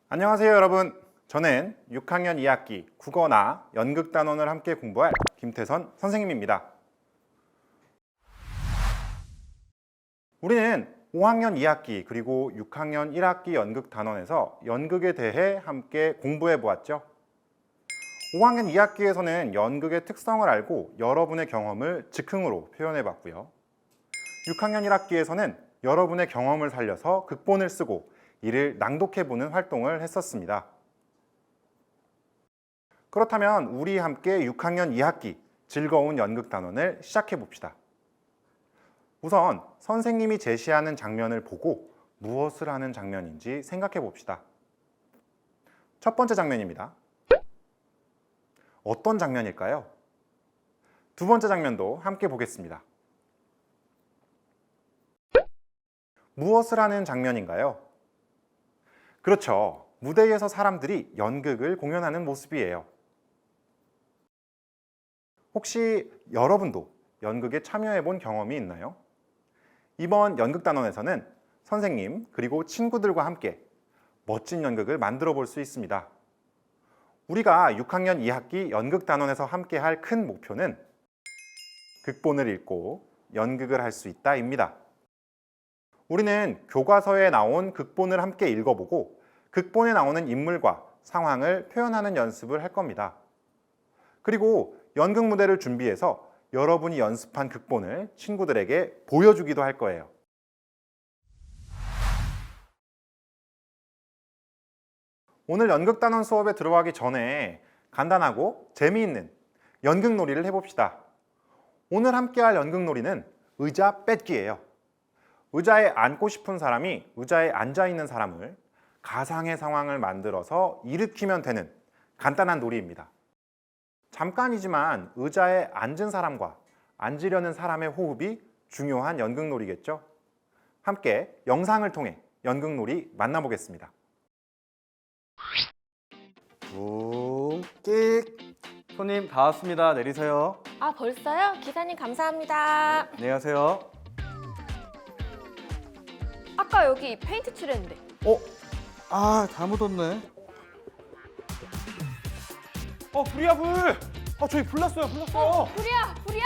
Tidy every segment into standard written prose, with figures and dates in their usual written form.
안녕하세요 여러분. 저는 6학년 2학기 국어나 연극단원을 함께 공부할 김태선 선생님입니다. 우리는 5학년 2학기 그리고 6학년 1학기 연극단원에서 연극에 대해 함께 공부해 보았죠. 5학년 2학기에서는 연극의 특성을 알고 여러분의 경험을 즉흥으로 표현해 봤고요. 6학년 1학기에서는 여러분의 경험을 살려서 극본을 쓰고 이를 낭독해 보는 활동을 했었습니다. 그렇다면 우리 함께 6학년 2학기 즐거운 연극단원을 시작해 봅시다. 우선 선생님이 제시하는 장면을 보고 무엇을 하는 장면인지 생각해 봅시다. 첫 번째 장면입니다. 어떤 장면일까요? 두 번째 장면도 함께 보겠습니다. 무엇을 하는 장면인가요? 그렇죠. 무대에서 사람들이 연극을 공연하는 모습이에요. 혹시 여러분도 연극에 참여해 본 경험이 있나요? 이번 연극단원에서는 선생님 그리고 친구들과 함께 멋진 연극을 만들어 볼 수 있습니다. 우리가 6학년 2학기 연극단원에서 함께 할 큰 목표는 극본을 읽고 연극을 할 수 있다입니다. 우리는 교과서에 나온 극본을 함께 읽어보고 극본에 나오는 인물과 상황을 표현하는 연습을 할 겁니다. 그리고 연극 무대를 준비해서 여러분이 연습한 극본을 친구들에게 보여주기도 할 거예요. 오늘 연극단원 수업에 들어가기 전에 간단하고 재미있는 연극놀이를 해봅시다. 오늘 함께 할 연극놀이는 의자 뺏기예요. 의자에 앉고 싶은 사람이 의자에 앉아 있는 사람을 가상의 상황을 만들어서 일으키면 되는 간단한 놀이입니다. 잠깐이지만 의자에 앉은 사람과 앉으려는 사람의 호흡이 중요한 연극놀이겠죠? 함께 영상을 통해 연극놀이 만나보겠습니다. 끽! 손님 다 왔습니다. 내리세요. 아, 벌써요? 기사님 감사합니다. 안녕하세요. 아까 여기 페인트 칠했는데. 다 묻었네. 불이야 불! 저희 불 났어요. 불이야, 불이야.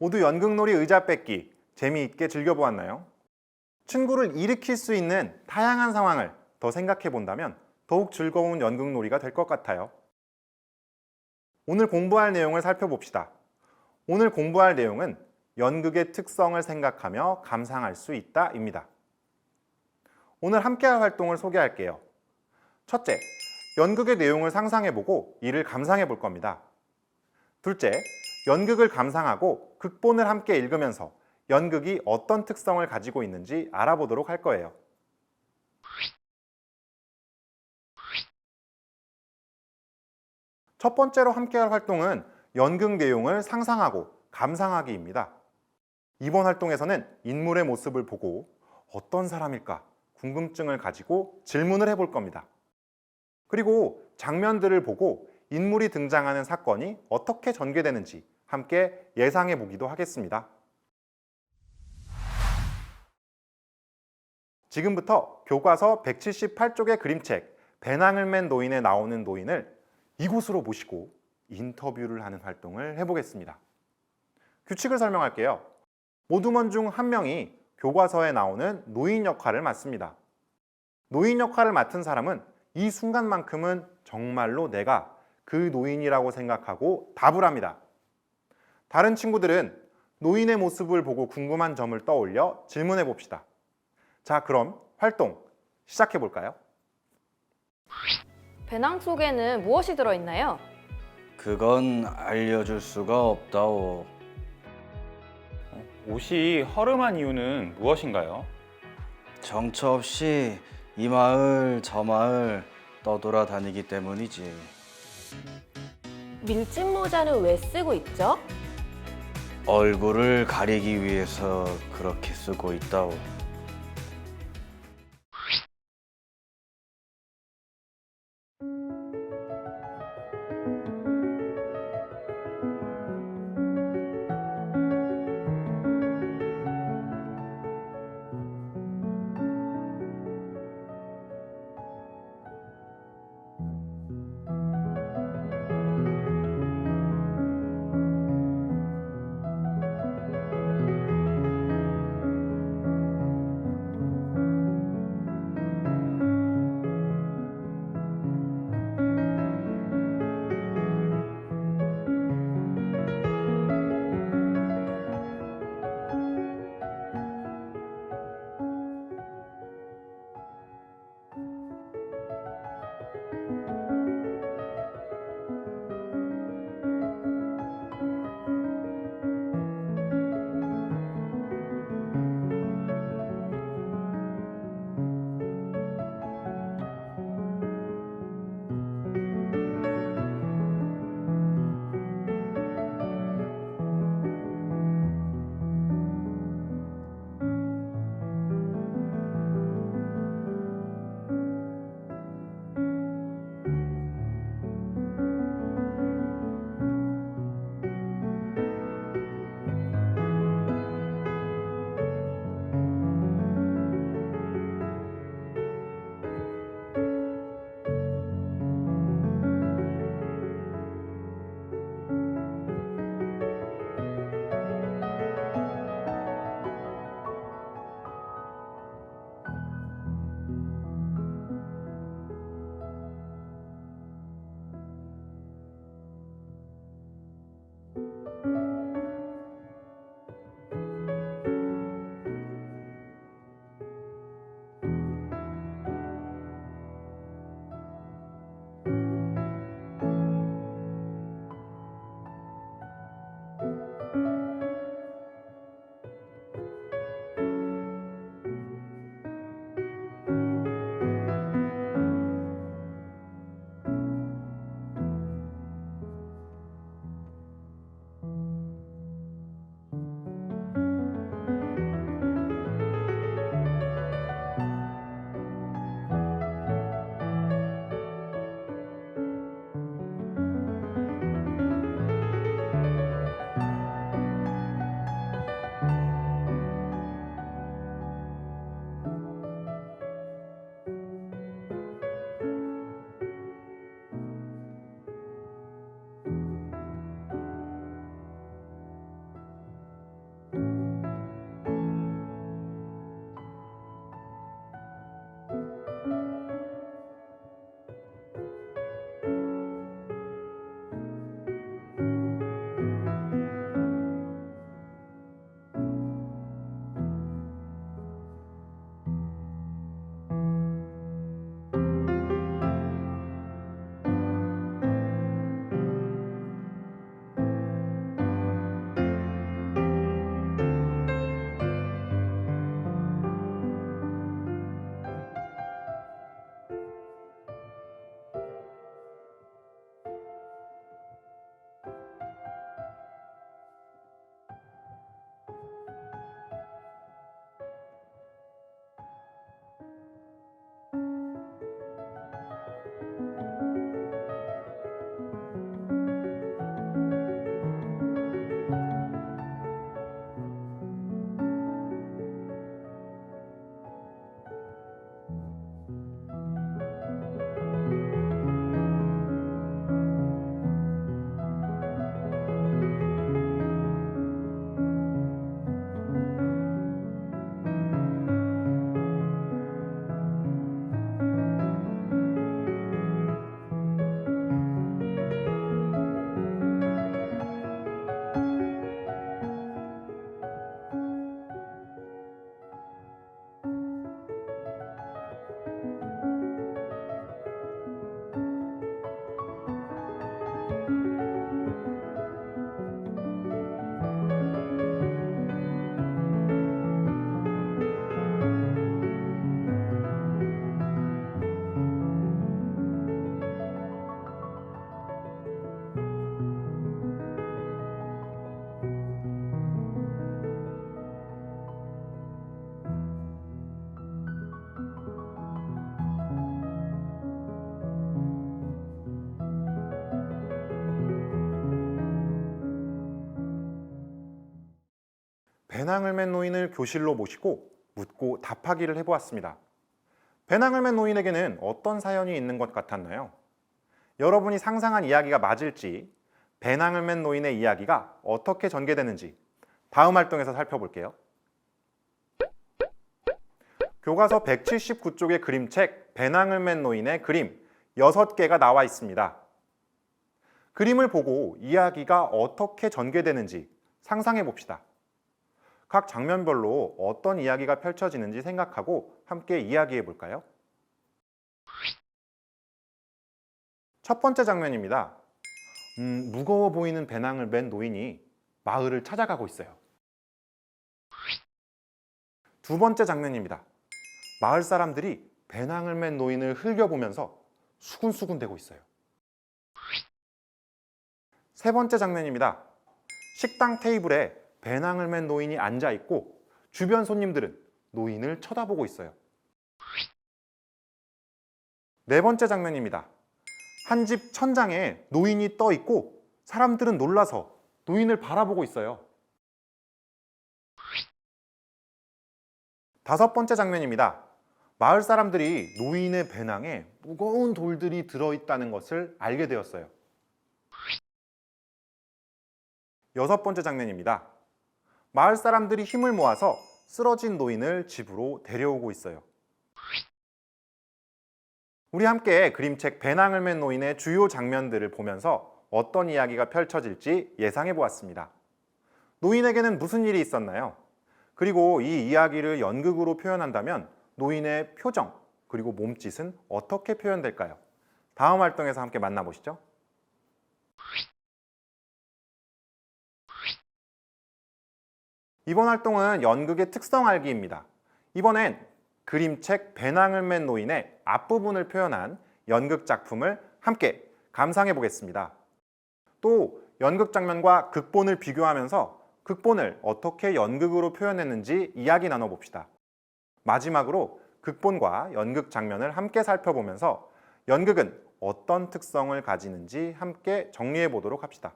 모두 연극놀이 의자 뺏기 재미있게 즐겨보았나요? 친구를 일으킬 수 있는 다양한 상황을 더 생각해 본다면 더욱 즐거운 연극놀이가 될 것 같아요. 오늘 공부할 내용을 살펴봅시다. 오늘 공부할 내용은 연극의 특성을 생각하며 감상할 수 있다입니다. 오늘 함께할 활동을 소개할게요. 첫째, 연극의 내용을 상상해보고 이를 감상해 볼 겁니다. 둘째, 연극을 감상하고 극본을 함께 읽으면서 연극이 어떤 특성을 가지고 있는지 알아보도록 할 거예요. 첫 번째로 함께할 활동은 연극 내용을 상상하고 감상하기입니다. 이번 활동에서는 인물의 모습을 보고 어떤 사람일까 궁금증을 가지고 질문을 해볼 겁니다. 그리고 장면들을 보고 인물이 등장하는 사건이 어떻게 전개되는지 함께 예상해 보기도 하겠습니다. 지금부터 교과서 178쪽의 그림책 배낭을 맨 노인에 나오는 노인을 이곳으로 모시고 인터뷰를 하는 활동을 해보겠습니다. 규칙을 설명할게요. 모두먼 중 한 명이 교과서에 나오는 노인 역할을 맡습니다. 노인 역할을 맡은 사람은 이 순간만큼은 정말로 내가 그 노인이라고 생각하고 답을 합니다. 다른 친구들은 노인의 모습을 보고 궁금한 점을 떠올려 질문해 봅시다. 자, 그럼 활동 시작해 볼까요? 배낭 속에는 무엇이 들어있나요? 그건 알려줄 수가 없다오. 옷이 허름한 이유는 무엇인가요? 정처 없이 이 마을 저 마을 떠돌아다니기 때문이지. 밀짚 모자는 왜 쓰고 있죠? 얼굴을 가리기 위해서 그렇게 쓰고 있다오. 배낭을 맨 노인을 교실로 모시고 묻고 답하기를 해보았습니다. 배낭을 맨 노인에게는 어떤 사연이 있는 것 같았나요? 여러분이 상상한 이야기가 맞을지, 배낭을 맨 노인의 이야기가 어떻게 전개되는지 다음 활동에서 살펴볼게요. 교과서 179쪽의 그림책 배낭을 맨 노인의 그림 6개가 나와 있습니다. 그림을 보고 이야기가 어떻게 전개되는지 상상해 봅시다. 각 장면별로 어떤 이야기가 펼쳐지는지 생각하고 함께 이야기해 볼까요? 첫 번째 장면입니다. 무거워 보이는 배낭을 맨 노인이 마을을 찾아가고 있어요. 두 번째 장면입니다. 마을 사람들이 배낭을 맨 노인을 흘겨보면서 수군수군 대고 있어요. 세 번째 장면입니다. 식당 테이블에 배낭을 맨 노인이 앉아 있고 주변 손님들은 노인을 쳐다보고 있어요. 네 번째 장면입니다. 한 집 천장에 노인이 떠 있고 사람들은 놀라서 노인을 바라보고 있어요. 다섯 번째 장면입니다. 마을 사람들이 노인의 배낭에 무거운 돌들이 들어있다는 것을 알게 되었어요. 여섯 번째 장면입니다. 마을 사람들이 힘을 모아서 쓰러진 노인을 집으로 데려오고 있어요. 우리 함께 그림책 배낭을 맨 노인의 주요 장면들을 보면서 어떤 이야기가 펼쳐질지 예상해 보았습니다. 노인에게는 무슨 일이 있었나요? 그리고 이 이야기를 연극으로 표현한다면 노인의 표정 그리고 몸짓은 어떻게 표현될까요? 다음 활동에서 함께 만나보시죠. 이번 활동은 연극의 특성 알기입니다. 이번엔 그림책 배낭을 맨 노인의 앞부분을 표현한 연극 작품을 함께 감상해 보겠습니다. 또 연극 장면과 극본을 비교하면서 극본을 어떻게 연극으로 표현했는지 이야기 나눠봅시다. 마지막으로 극본과 연극 장면을 함께 살펴보면서 연극은 어떤 특성을 가지는지 함께 정리해 보도록 합시다.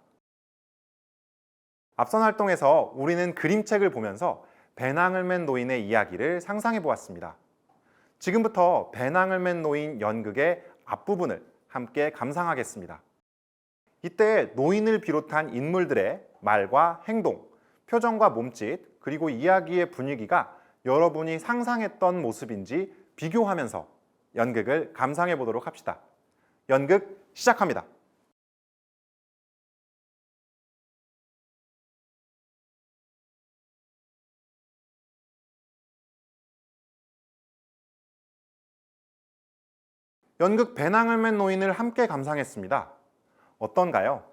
앞선 활동에서 우리는 그림책을 보면서 배낭을 맨 노인의 이야기를 상상해 보았습니다. 지금부터 배낭을 맨 노인 연극의 앞부분을 함께 감상하겠습니다. 이때 노인을 비롯한 인물들의 말과 행동, 표정과 몸짓, 그리고 이야기의 분위기가 여러분이 상상했던 모습인지 비교하면서 연극을 감상해 보도록 합시다. 연극 시작합니다. 연극 배낭을 맨 노인을 함께 감상했습니다. 어떤가요?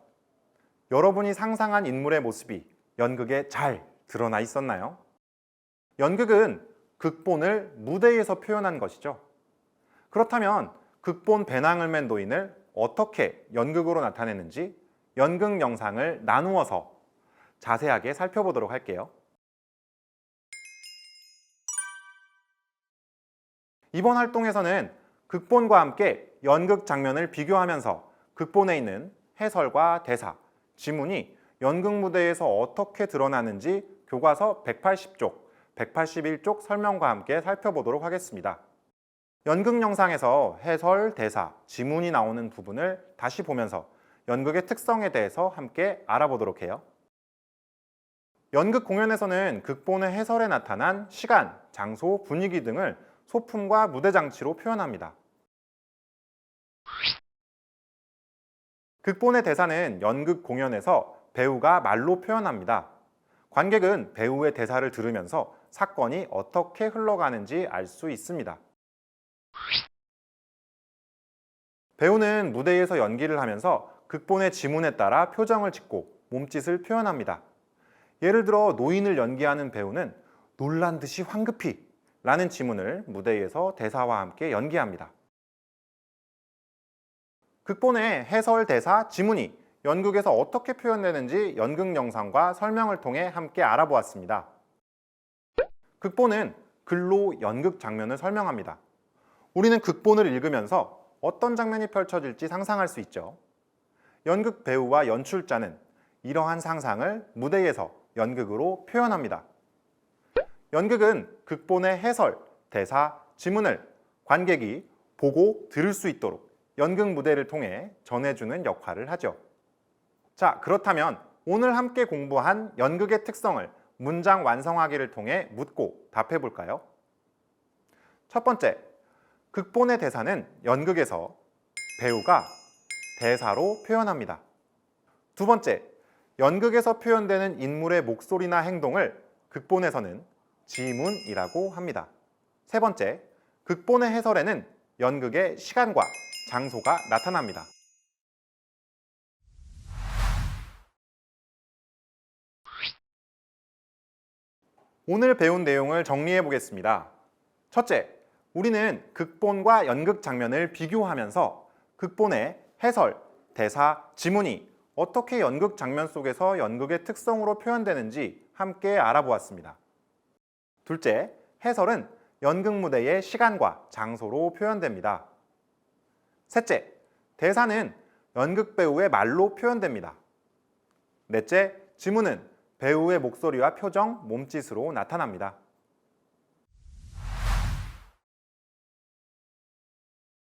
여러분이 상상한 인물의 모습이 연극에 잘 드러나 있었나요? 연극은 극본을 무대에서 표현한 것이죠. 그렇다면 극본 배낭을 맨 노인을 어떻게 연극으로 나타내는지 연극 영상을 나누어서 자세하게 살펴보도록 할게요. 이번 활동에서는 극본과 함께 연극 장면을 비교하면서 극본에 있는 해설과 대사, 지문이 연극 무대에서 어떻게 드러나는지 교과서 180쪽, 181쪽 설명과 함께 살펴보도록 하겠습니다. 연극 영상에서 해설, 대사, 지문이 나오는 부분을 다시 보면서 연극의 특성에 대해서 함께 알아보도록 해요. 연극 공연에서는 극본의 해설에 나타난 시간, 장소, 분위기 등을 소품과 무대 장치로 표현합니다. 극본의 대사는 연극 공연에서 배우가 말로 표현합니다. 관객은 배우의 대사를 들으면서 사건이 어떻게 흘러가는지 알 수 있습니다. 배우는 무대에서 연기를 하면서 극본의 지문에 따라 표정을 짓고 몸짓을 표현합니다. 예를 들어 노인을 연기하는 배우는 놀란 듯이 황급히 라는 지문을 무대에서 대사와 함께 연기합니다. 극본의 해설, 대사, 지문이 연극에서 어떻게 표현되는지 연극 영상과 설명을 통해 함께 알아보았습니다. 극본은 글로 연극 장면을 설명합니다. 우리는 극본을 읽으면서 어떤 장면이 펼쳐질지 상상할 수 있죠. 연극 배우와 연출자는 이러한 상상을 무대에서 연극으로 표현합니다. 연극은 극본의 해설, 대사, 지문을 관객이 보고 들을 수 있도록 연극 무대를 통해 전해주는 역할을 하죠. 자, 그렇다면 오늘 함께 공부한 연극의 특성을 문장 완성하기를 통해 묻고 답해 볼까요? 첫 번째, 극본의 대사는 연극에서 배우가 대사로 표현합니다. 두 번째, 연극에서 표현되는 인물의 목소리나 행동을 극본에서는 지문이라고 합니다. 세 번째, 극본의 해설에는 연극의 시간과 장소가 나타납니다. 오늘 배운 내용을 정리해 보겠습니다. 첫째, 우리는 극본과 연극 장면을 비교하면서 극본의 해설, 대사, 지문이 어떻게 연극 장면 속에서 연극의 특성으로 표현되는지 함께 알아보았습니다. 둘째, 해설은 연극 무대의 시간과 장소로 표현됩니다. 셋째, 대사는 연극 배우의 말로 표현됩니다. 넷째, 지문은 배우의 목소리와 표정, 몸짓으로 나타납니다.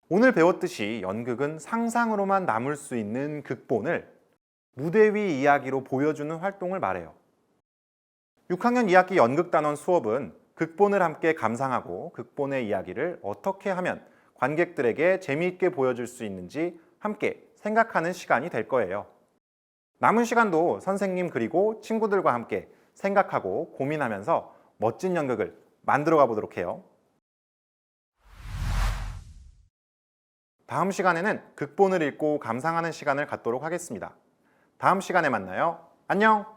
오늘 배웠듯이 연극은 상상으로만 남을 수 있는 극본을 무대 위 이야기로 보여주는 활동을 말해요. 6학년 2학기 연극단원 수업은 극본을 함께 감상하고 극본의 이야기를 어떻게 하면 관객들에게 재미있게 보여줄 수 있는지 함께 생각하는 시간이 될 거예요. 남은 시간도 선생님 그리고 친구들과 함께 생각하고 고민하면서 멋진 연극을 만들어 가보도록 해요. 다음 시간에는 극본을 읽고 감상하는 시간을 갖도록 하겠습니다. 다음 시간에 만나요. 안녕!